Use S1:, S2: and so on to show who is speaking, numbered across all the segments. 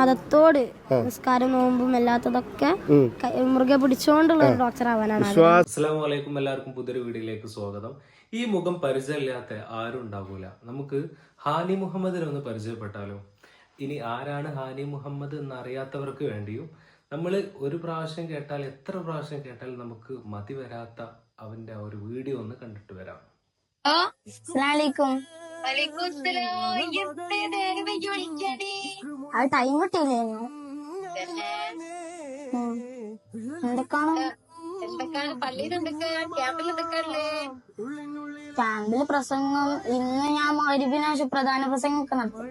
S1: മതത്തോട് നിസ്കാരം നോമ്പും അല്ലാത്തതൊക്കെ മുറുകെ പിടിച്ചുകൊണ്ടുള്ള ഒരു ഡോക്ടർ ആവാനാണ്.
S2: അസ്സലാമു അലൈക്കും. എല്ലാവർക്കും പുതിയൊരു വീഡിയോയിലേക്ക് സ്വാഗതം. ഈ മുഖം പരിചയമില്ലാത്ത ആരും ഉണ്ടാകൂല. നമുക്ക് ഹാനി മുഹമ്മദിനെ ഒന്ന് പരിചയപ്പെട്ടാലോ? ഇനി ആരാണ് ഹാനി മുഹമ്മദ് എന്ന് അറിയാത്തവർക്ക് വേണ്ടിയും നമ്മൾ ഒരു പ്രാവശ്യം കേട്ടാൽ എത്ര പ്രാവശ്യം കേട്ടാൽ നമുക്ക് മതി വരാത്ത അവന്റെ ആ ഒരു വീഡിയോ ഒന്ന് കണ്ടിട്ട് വരാം.
S1: ടൈം കിട്ടിയില്ലേനു. ക്യാമ്പില് പ്രസംഗം ഇന്ന് ഞാൻ മഗ്‌രിബിന് പ്രധാന പ്രസംഗം ഒക്കെ നടത്തും.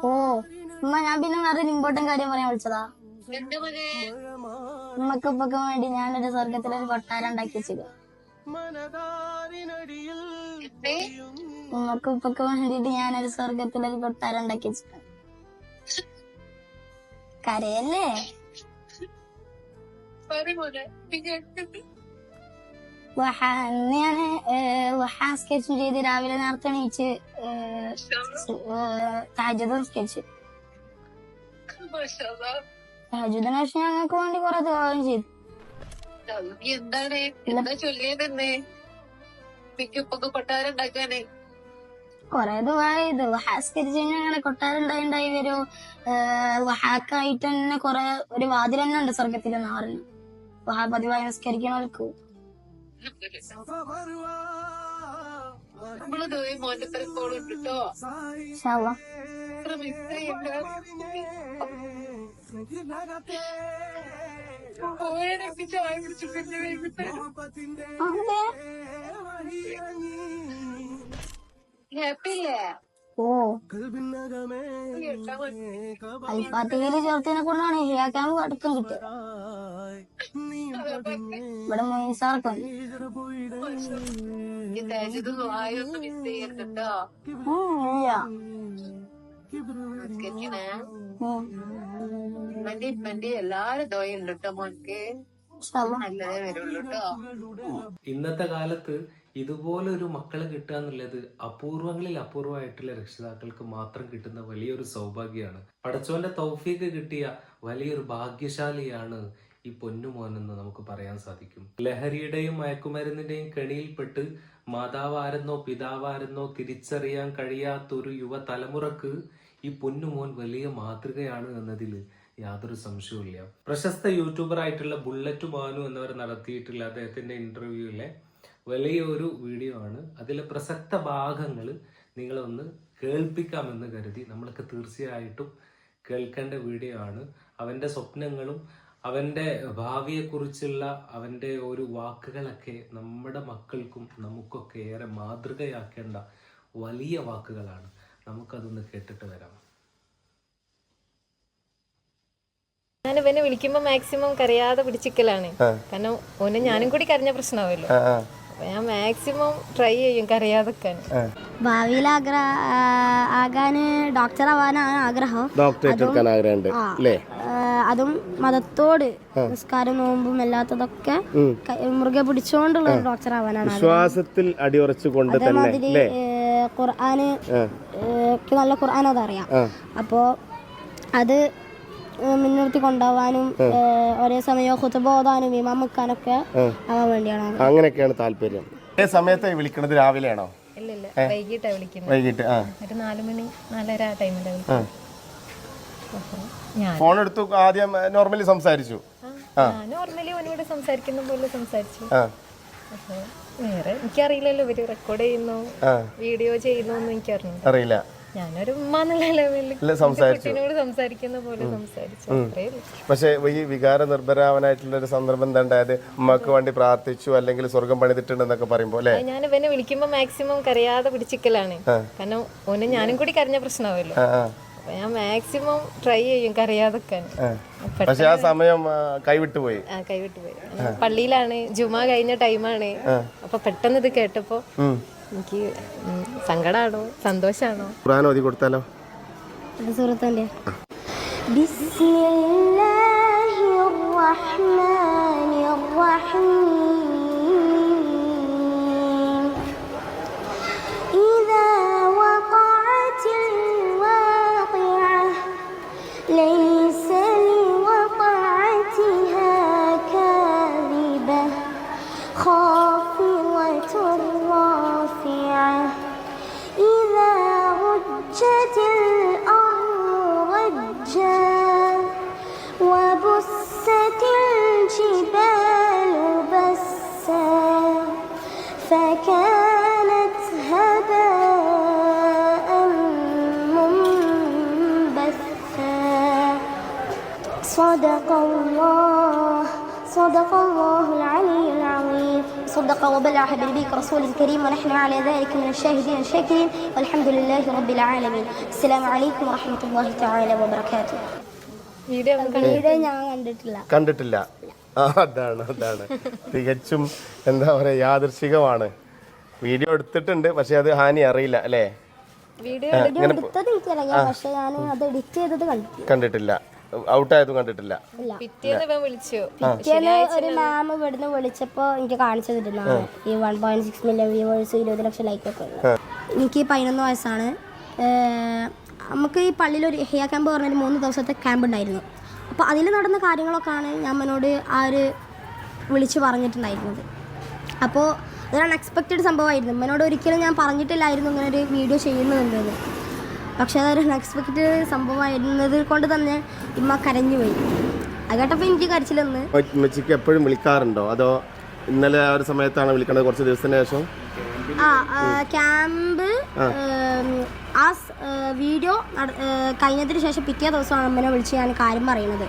S1: ഓ ഉമ്മ, ഞാൻ പിന്നെ വേറെ ഇമ്പോർട്ടന്റ് കാര്യം പറയാൻ വിളിച്ചതാ. ഉമ്മക്കിപ്പൊക്കെ വേണ്ടി ഞാനൊരു സ്വർഗത്തിലൊരു കൊട്ടാരം ഉണ്ടാക്കി വെച്ചത്. ഉമ്മക്കിപ്പൊക്കെ വേണ്ടിട്ട് ഞാനൊരു സ്വർഗത്തിലൊരു കൊട്ടാരം ഉണ്ടാക്കി വെച്ചത്. കരയല്ലേ? ഞാന് സ്കെച്ചും ചെയ്ത് രാവിലെ നേരത്തെ എണീച്ച് തഹജ്ജുദ് സ്കെച്ച് തഹജ്ജുദിന് ശേഷം ഞങ്ങൾക്ക് വേണ്ടി കുറെ ദുആയും ചെയ്തു. കൊറേ ദുആ ചെയ്തു. സ്കെച്ച് കഴിഞ്ഞാൽ അങ്ങനെ കൊട്ടാരം ഉണ്ടായി വരും. വഹാക്കായിട്ട് തന്നെ കൊറേ ഒരു വാതിൽ തന്നെ ഉണ്ട് സ്വർഗത്തിലെന്ന് പറഞ്ഞു. വഹാ പതിവായി നിസ്കരിക്കണവർക്ക് ഓ അൽഫാത്തിഹയില് ചേർത്തതിനെ കൊണ്ടാണ് ഹിയാക്കാൻ അടുക്കം കിട്ടിയത്. ഇവിടെ മൊയ്സാർക്കും
S2: ഇന്നത്തെ കാലത്ത് ഇതുപോലൊരു മക്കളെ കിട്ടുക എന്നുള്ളത് അപൂർവങ്ങളിൽ അപൂർവമായിട്ടുള്ള രക്ഷിതാക്കൾക്ക് മാത്രം കിട്ടുന്ന വലിയൊരു സൗഭാഗ്യമാണ്. പടച്ചോന്റെ തൗഫീക്ക് കിട്ടിയ വലിയൊരു ഭാഗ്യശാലിയാണ് ഈ പൊന്നുമോനെന്ന് നമുക്ക് പറയാൻ സാധിക്കും. ലഹരിയുടെയും മയക്കുമരുന്നിന്റെയും കെണിയിൽപ്പെട്ട് മാതാവാരെന്നോ പിതാവാരെന്നോ തിരിച്ചറിയാൻ കഴിയാത്തൊരു യുവതലമുറക്ക് ഈ പൊന്നുമോൻ വലിയ മാതൃകയാണ് എന്നതിൽ യാതൊരു സംശയവുമില്ല. പ്രശസ്ത യൂട്യൂബർ ആയിട്ടുള്ള ബുള്ളറ്റ് മാനു എന്നവർ നടത്തിയിട്ടുള്ള അദ്ദേഹത്തിന്റെ ഇന്റർവ്യൂവിലെ വലിയൊരു വീഡിയോ ആണ്. അതിലെ പ്രസക്ത ഭാഗങ്ങൾ നിങ്ങളൊന്ന് കേൾപ്പിക്കാമെന്ന് കരുതി. നമ്മൾക്ക് തീർച്ചയായിട്ടും കേൾക്കേണ്ട വീഡിയോ ആണ്. അവന്റെ സ്വപ്നങ്ങളും അവന്റെ ഭാവിയെക്കുറിച്ചുള്ള അവന്റെ ഒരു വാക്കുകളൊക്കെ നമ്മുടെ മക്കൾക്കും നമുക്കൊക്കെ ഏറെ മാതൃകയാക്കേണ്ട വലിയ വാക്കുകളാണ്. നമുക്കതൊന്ന് കേട്ടിട്ട് വരാം.
S3: ഞാൻ ഇവനെ വിളിക്കുമ്പോ മാക്സിമം കരയാതെ പിടിച്ചിക്കലാണ്. കാരണം ഓനെ ഞാനും കൂടി കരഞ്ഞ പ്രശ്നമാവല്ലോ. അപ്പൊ ഞാൻ മാക്സിമം ട്രൈ ചെയ്യും കരയാതെക്കാൻ.
S1: ഭാവിയിൽ ആകാന് ഡോക്ടർ ആവാനാണ് ആഗ്രഹം. അതും മതത്തോട് നിസ്കാരം നോമ്പും അല്ലാത്തതൊക്കെ മുറുകെ പിടിച്ചുകൊണ്ടുള്ള ഒരു ഡോക്ടർ ആവാനാണ്.
S4: വിശ്വാസത്തിൽ അടിയുറച്ചുകൊണ്ട്
S1: അതേമാതിരി ഖുർആന് നല്ല ഖുർആൻ അതറിയാം. അപ്പോ അത് മുൻനിർത്തി കൊണ്ടുപോകാനും ഒരേ സമയം ഖുതുബ ഓതാനും ഇമാം വെക്കാനൊക്കെ ആവാൻ വേണ്ടിയാണ്.
S4: അങ്ങനെയൊക്കെയാണ് താല്പര്യം. സമയത്ത് വിളിക്കുന്നത് രാവിലെയാണോ?
S3: ഇല്ല, വൈകിട്ടാണ് വിളിക്കുന്നത്.
S4: വൈകിട്ട്
S3: ഒരു 4 മണി 4:30 ആ ടൈമിലാണ്.
S4: ഫോൺ എടുത്തു ആദ്യം നോർമലി സംസാരിച്ചു.
S3: നോർമലി ഓനോട് സംസാരിക്കുന്ന പോലെ സംസാരിച്ചു. അപ്പൊ വേറെ എനിക്കറിയില്ലല്ലോ ഇവര് റെക്കോർഡ് ചെയ്യുന്നു വീഡിയോ ചെയ്യുന്നൊന്നും എനിക്കറിയില്ല. ഞാനൊരു ഉമ്മ എന്നുള്ള ലെവലിൽ കുട്ടീനോട് സംസാരിക്കുന്ന പോലെ സംസാരിച്ചു.
S4: പക്ഷെ ഈ വികാര നിർഭരാവനായിട്ടുള്ള ഒരു സന്ദർഭം എന്താ ഉണ്ടായത്? ഉമ്മക്ക് വേണ്ടി പ്രാർത്ഥിച്ചു അല്ലെങ്കിൽ സ്വർഗം പണിതിട്ടുണ്ടെന്നൊക്കെ പറയുമ്പോ അല്ലെ?
S3: ഞാൻ ഇവനെ വിളിക്കുമ്പോ മാക്സിമം കരയാതെ പിടിച്ചിക്കലാണ്. കാരണം ഓനെ ഞാനും കൂടി കരഞ്ഞ പ്രശ്നമാവല്ലോ. അപ്പൊ ഞാൻ മാക്സിമം ട്രൈ ചെയ്യും കരയാതെക്കാൻ.
S4: പക്ഷെ ആ സമയം കൈവിട്ടുപോയി.
S3: പള്ളിയിലാണ്, ജുമാ കഴിഞ്ഞ ടൈമാണ്. അപ്പൊ പെട്ടെന്ന് ഇത് കേട്ടപ്പോ എനിക്ക് സങ്കടാണോ സന്തോഷാണോ?
S4: ഖുർആൻ ഓതി കൊടുത്താലോ?
S1: സൂറത്തിന്റെ ബിസ്മില്ലാഹിർ റഹ്മാനിർ റഹീം ഇദാ വഖഅ خافضة رافعة إذا رجت الأرض رجا وبست الجبال بسا فكانت هباء منبثا صدق الله العلي العظيم صدق وبلغ حبيبك رسول الكريم ونحن على ذلك من الشاهدين الشاكرين والحمد لله رب العالمين السلام عليكم ورحمة الله تعالى وبركاته
S3: വീഡിയോ
S1: ഞാൻ കണ്ടിട്ടില്ല
S4: കണ്ടിട്ടില്ല. അതാണ് തികച്ചും എന്താ പറയാ യാദൃശികമാണ്. വീഡിയോ എടുത്തിട്ടുണ്ട്, പക്ഷെ അത് ഹാനി അറിയില്ല അല്ലേ?
S3: വീഡിയോ
S1: എടുത്തത് എനിക്കറിയാം, പക്ഷെ ഞാൻ അത് എഡിറ്റ് ചെയ്തത്
S4: കണ്ടിട്ടില്ല. ഔട്ടായതും കണ്ടിട്ടില്ല.
S3: പിറ്റേന്ന് ഇവൻ വിളിച്ചു.
S1: പിറ്റേന്ന് ഒരു മാം ഇവിടുന്ന് വിളിച്ചപ്പോ എനിക്ക് കാണിച്ചു തരുന്നതാണ് ഈ 1.6 മില്യൺ വ്യൂവേഴ്സ് 20 ലക്ഷം ലൈക്കൊക്കെ. എനിക്ക് 11 വയസ്സാണ്. നമുക്ക് ഈ പള്ളിയിൽ ഒരു ഹിയ ക്യാമ്പ് പറഞ്ഞൊരു 3 ദിവസത്തെ ക്യാമ്പ് ഉണ്ടായിരുന്നു. അപ്പോൾ അതിൽ നടന്ന കാര്യങ്ങളൊക്കെയാണ് ഞാൻ അമ്മനോട് വിളിച്ച് പറഞ്ഞിട്ടുണ്ടായിരുന്നത്. അപ്പോൾ അതൊരു അൺഎക്സ്പെക്റ്റഡ് സംഭവമായിരുന്നു. അമ്മനോട് ഒരിക്കലും ഞാൻ പറഞ്ഞിട്ടില്ലായിരുന്നു ഇങ്ങനെ ഒരു വീഡിയോ ചെയ്യുന്നുണ്ടെന്ന്. പക്ഷേ അതൊരു അൺഎക്സ്പെക്റ്റഡ് സംഭവമായിരുന്നത് കൊണ്ട് തന്നെ ഇമ്മ കരഞ്ഞു പോയി. അത് കേട്ടപ്പോൾ എനിക്ക് കരച്ചിലൊന്ന്.
S4: ഉമ്മച്ചിക്ക് എപ്പോഴും വിളിക്കാറുണ്ടോ, അതോ ഇന്നലെ ആ ഒരു സമയത്താണ് വിളിക്കേണ്ടത് കുറച്ച് ദിവസത്തിന് ശേഷം?
S1: ക്യാമ്പ് ആ വീഡിയോ കഴിഞ്ഞതിന് ശേഷം പിറ്റേ ദിവസമാണ് അമ്മനെ വിളിച്ച് ഞാൻ കാര്യം പറയുന്നത്.